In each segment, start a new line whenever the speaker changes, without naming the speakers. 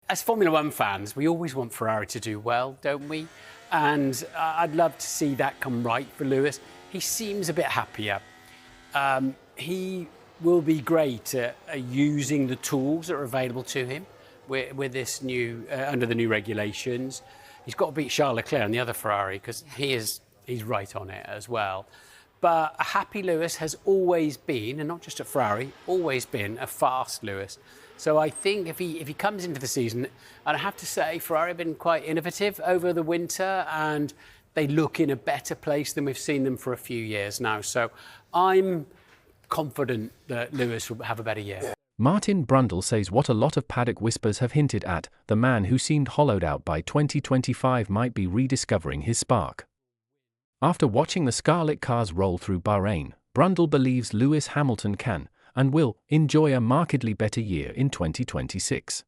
As Formula One fans, we always want Ferrari to do well, don't we? And I'd love to see that come right for Lewis. He seems a bit happier. He will be great at using the tools that are available to him with this new under the new regulations. He's got to beat Charles Leclerc on the other Ferrari because he's right on it as well. But a happy Lewis has always been, and not just at Ferrari, always been a fast Lewis. So I think if he comes into the season, and I have to say Ferrari have been quite innovative over the winter and they look in a better place than we've seen them for a few years now. So I'm confident that Lewis will have a better year.
Martin Brundle says what a lot of paddock whispers have hinted at, the man who seemed hollowed out by 2025 might be rediscovering his spark. After watching the Scarlet cars roll through Bahrain, Brundle believes Lewis Hamilton can, and will, enjoy a markedly better year in 2026.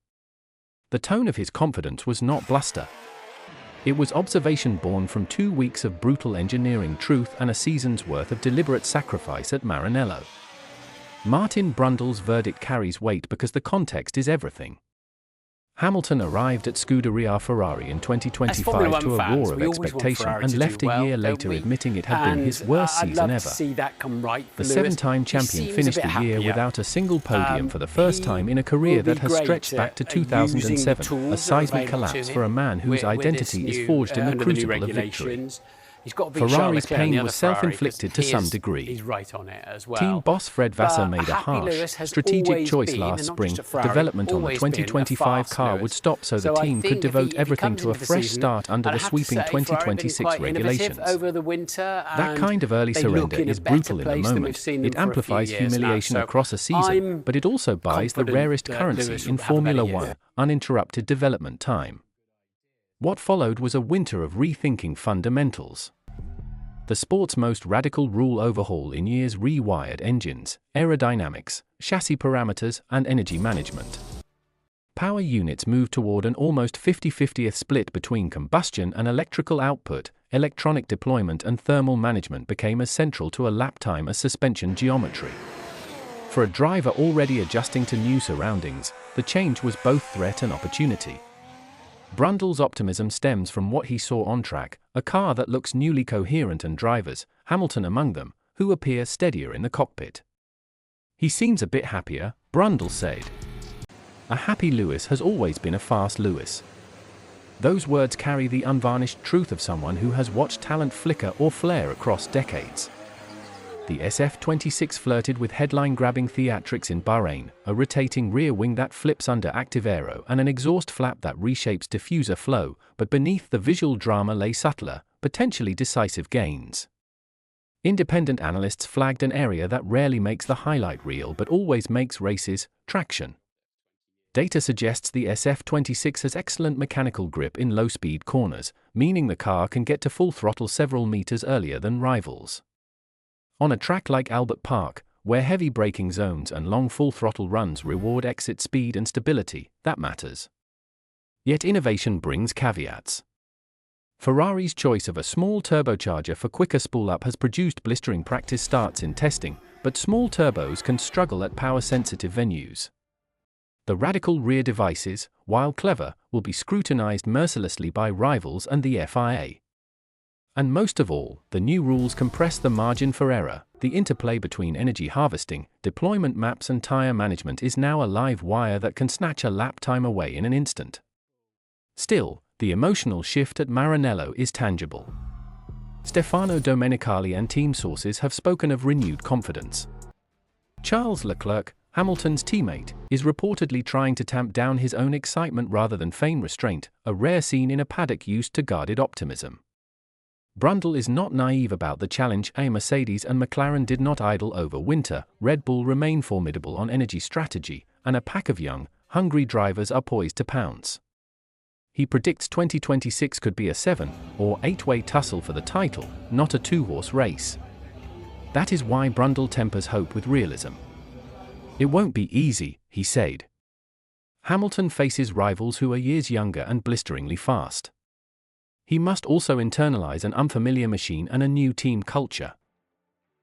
The tone of his confidence was not bluster. It was observation born from 2 weeks of brutal engineering truth and a season's worth of deliberate sacrifice at Maranello. Martin Brundle's verdict carries weight because the context is everything. Hamilton arrived at Scuderia Ferrari in 2025 to a roar of expectation and left a year later admitting it had been his worst season ever. The seven-time champion finished the year without a single podium for the first time in a career that has stretched back to 2007, a seismic collapse for a man whose identity is forged in the crucible of victory. Ferrari's pain was self-inflicted to some degree.
He's right on it as well.
Team boss Fred Vasseur made a harsh, strategic choice last spring. Development on the 2025 car would stop so the team could devote everything to a fresh start under the sweeping 2026 regulations. That kind of early surrender is brutal in the moment. It amplifies humiliation across a season, but it also buys the rarest currency in Formula One, uninterrupted development time. What followed was a winter of rethinking fundamentals. The sport's most radical rule overhaul in years rewired engines, aerodynamics, chassis parameters, and energy management. Power units moved toward an almost 50-50 split between combustion and electrical output. Electronic deployment and thermal management became as central to a lap time as suspension geometry. For a driver already adjusting to new surroundings, the change was both threat and opportunity. Brundle's optimism stems from what he saw on track, a car that looks newly coherent and drivers, Hamilton among them, who appear steadier in the cockpit. He seems a bit happier, Brundle said. A happy Lewis has always been a fast Lewis. Those words carry the unvarnished truth of someone who has watched talent flicker or flare across decades. The SF26 flirted with headline-grabbing theatrics in Bahrain, a rotating rear wing that flips under active aero and an exhaust flap that reshapes diffuser flow, but beneath the visual drama lay subtler, potentially decisive gains. Independent analysts flagged an area that rarely makes the highlight reel but always makes races: traction. Data suggests the SF26 has excellent mechanical grip in low-speed corners, meaning the car can get to full throttle several meters earlier than rivals. On a track like Albert Park, where heavy braking zones and long full-throttle runs reward exit speed and stability, that matters. Yet innovation brings caveats. Ferrari's choice of a small turbocharger for quicker spool-up has produced blistering practice starts in testing, but small turbos can struggle at power-sensitive venues. The radical rear devices, while clever, will be scrutinized mercilessly by rivals and the FIA. And most of all, the new rules compress the margin for error. The interplay between energy harvesting, deployment maps and tire management is now a live wire that can snatch a lap time away in an instant. Still, the emotional shift at Maranello is tangible. Stefano Domenicali and team sources have spoken of renewed confidence. Charles Leclerc, Hamilton's teammate, is reportedly trying to tamp down his own excitement rather than feign restraint, a rare scene in a paddock used to guarded optimism. Brundle is not naive about the challenge. Mercedes and McLaren did not idle over winter. Red Bull remain formidable on energy strategy, and a pack of young, hungry drivers are poised to pounce. He predicts 2026 could be a 7- or 8-way tussle for the title, not a 2-horse race. That is why Brundle tempers hope with realism. It won't be easy, he said. Hamilton faces rivals who are years younger and blisteringly fast. He must also internalize an unfamiliar machine and a new team culture.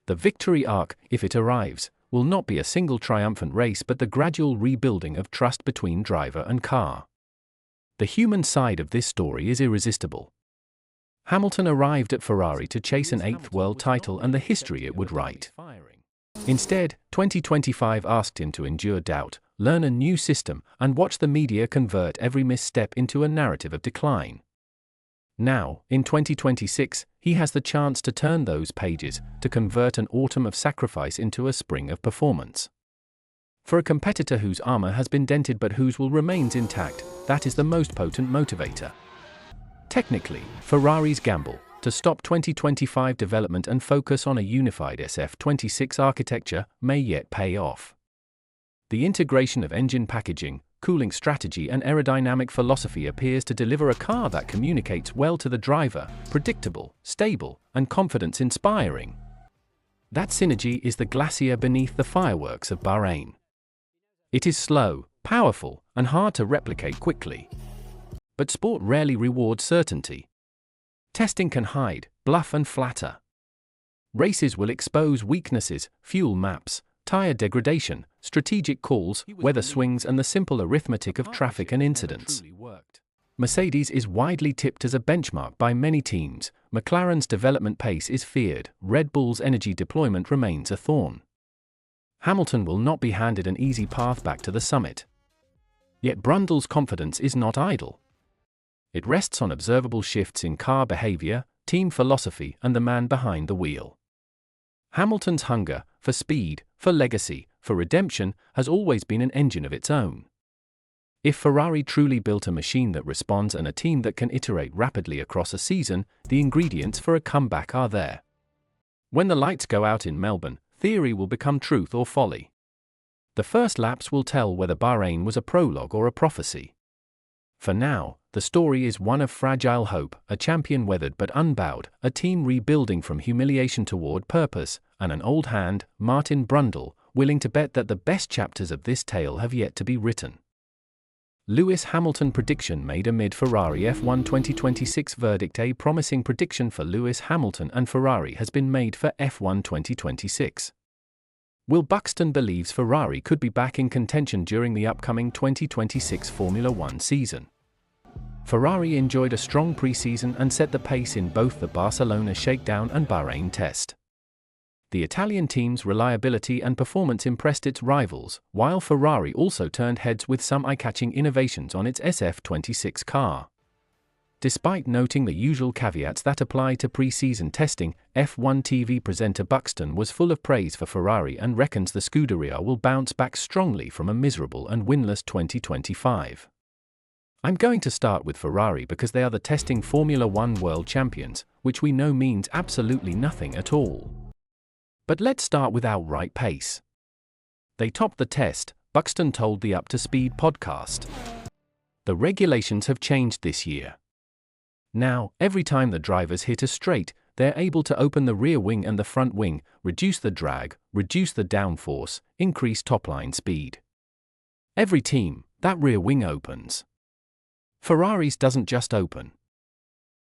The victory arc, if it arrives, will not be a single triumphant race but the gradual rebuilding of trust between driver and car. The human side of this story is irresistible. Hamilton arrived at Ferrari to chase an 8th world title and the history it would write. Instead, 2025 asked him to endure doubt, learn a new system, and watch the media convert every misstep into a narrative of decline. Now, in 2026, he has the chance to turn those pages, to convert an autumn of sacrifice into a spring of performance. For a competitor whose armor has been dented but whose will remains intact, that is the most potent motivator. Technically, Ferrari's gamble, to stop 2025 development and focus on a unified SF26 architecture, may yet pay off. The integration of engine packaging, cooling strategy and aerodynamic philosophy appears to deliver a car that communicates well to the driver, predictable, stable, and confidence-inspiring. That synergy is the glacier beneath the fireworks of Bahrain. It is slow, powerful, and hard to replicate quickly. But sport rarely rewards certainty. Testing can hide, bluff and flatter. Races will expose weaknesses, fuel maps, tire degradation, strategic calls, weather swings and the simple arithmetic of traffic and incidents. Mercedes is widely tipped as a benchmark by many teams, McLaren's development pace is feared, Red Bull's energy deployment remains a thorn. Hamilton will not be handed an easy path back to the summit. Yet Brundle's confidence is not idle. It rests on observable shifts in car behavior, team philosophy and the man behind the wheel. Hamilton's hunger, for speed, for legacy, for redemption, has always been an engine of its own. If Ferrari truly built a machine that responds and a team that can iterate rapidly across a season, the ingredients for a comeback are there. When the lights go out in Melbourne, theory will become truth or folly. The first laps will tell whether Bahrain was a prologue or a prophecy. For now, the story is one of fragile hope, a champion weathered but unbowed, a team rebuilding from humiliation toward purpose, and an old hand, Martin Brundle, willing to bet that the best chapters of this tale have yet to be written. Lewis Hamilton prediction made amid Ferrari F1 2026 verdict. A promising prediction for Lewis Hamilton and Ferrari has been made for F1 2026. Will Buxton believes Ferrari could be back in contention during the upcoming 2026 Formula One season. Ferrari enjoyed a strong pre-season and set the pace in both the Barcelona shakedown and Bahrain test. The Italian team's reliability and performance impressed its rivals, while Ferrari also turned heads with some eye-catching innovations on its SF26 car. Despite noting the usual caveats that apply to pre-season testing, F1 TV presenter Buxton was full of praise for Ferrari and reckons the Scuderia will bounce back strongly from a miserable and winless 2025. I'm going to start with Ferrari because they are the testing Formula One world champions, which we know means absolutely nothing at all. But let's start with outright pace. They topped the test, Buxton told the Up to Speed podcast. The regulations have changed this year. Now, every time the drivers hit a straight, they're able to open the rear wing and the front wing, reduce the drag, reduce the downforce, increase top-line speed. Every team, that rear wing opens. Ferrari's doesn't just open.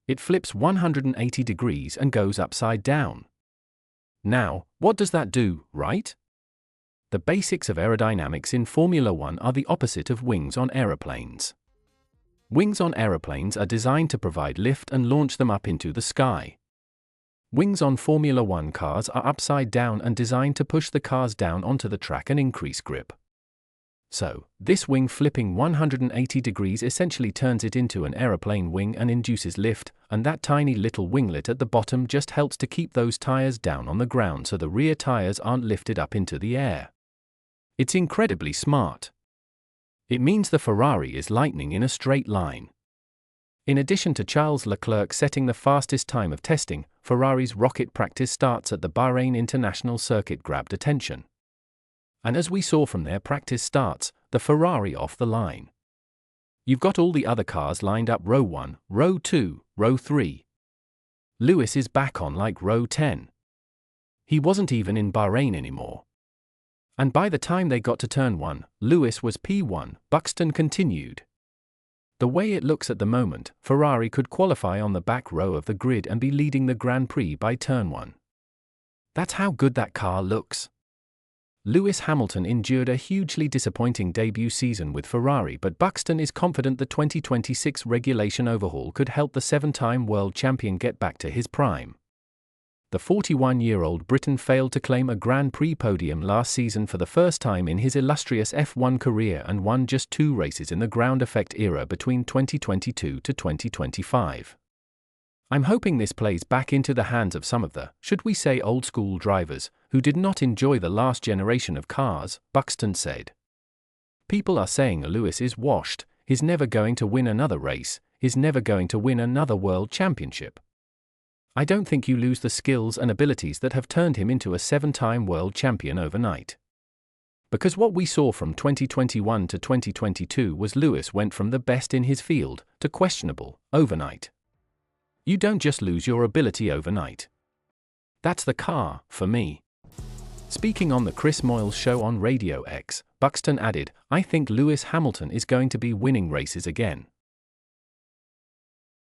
It flips 180 degrees and goes upside down. Now, what does that do, right? The basics of aerodynamics in Formula One are the opposite of wings on aeroplanes. Wings on aeroplanes are designed to provide lift and launch them up into the sky. Wings on Formula One cars are upside down and designed to push the cars down onto the track and increase grip. So, this wing flipping 180 degrees essentially turns it into an aeroplane wing and induces lift, and that tiny little winglet at the bottom just helps to keep those tires down on the ground so the rear tires aren't lifted up into the air. It's incredibly smart. It means the Ferrari is lightning in a straight line. In addition to Charles Leclerc setting the fastest time of testing, Ferrari's rocket practice starts at the Bahrain International Circuit grabbed attention. And as we saw from their practice starts, the Ferrari off the line. You've got all the other cars lined up row 1, row 2, row 3. Lewis is back on like row 10. He wasn't even in Bahrain anymore. And by the time they got to turn 1, Lewis was P1, Buxton continued. The way it looks at the moment, Ferrari could qualify on the back row of the grid and be leading the Grand Prix by turn 1. That's how good that car looks. Lewis Hamilton endured a hugely disappointing debut season with Ferrari, but Buxton is confident the 2026 regulation overhaul could help the 7-time world champion get back to his prime. The 41-year-old Briton failed to claim a Grand Prix podium last season for the first time in his illustrious F1 career and won just 2 races in the ground effect era between 2022 to 2025. I'm hoping this plays back into the hands of some of the, should we say, old-school drivers, who did not enjoy the last generation of cars, Buxton said. People are saying Lewis is washed, he's never going to win another race, he's never going to win another world championship. I don't think you lose the skills and abilities that have turned him into a 7-time world champion overnight. Because what we saw from 2021 to 2022 was Lewis went from the best in his field to questionable overnight. You don't just lose your ability overnight. That's the car, for me. Speaking on the Chris Moyles show on Radio X, Buxton added, I think Lewis Hamilton is going to be winning races again.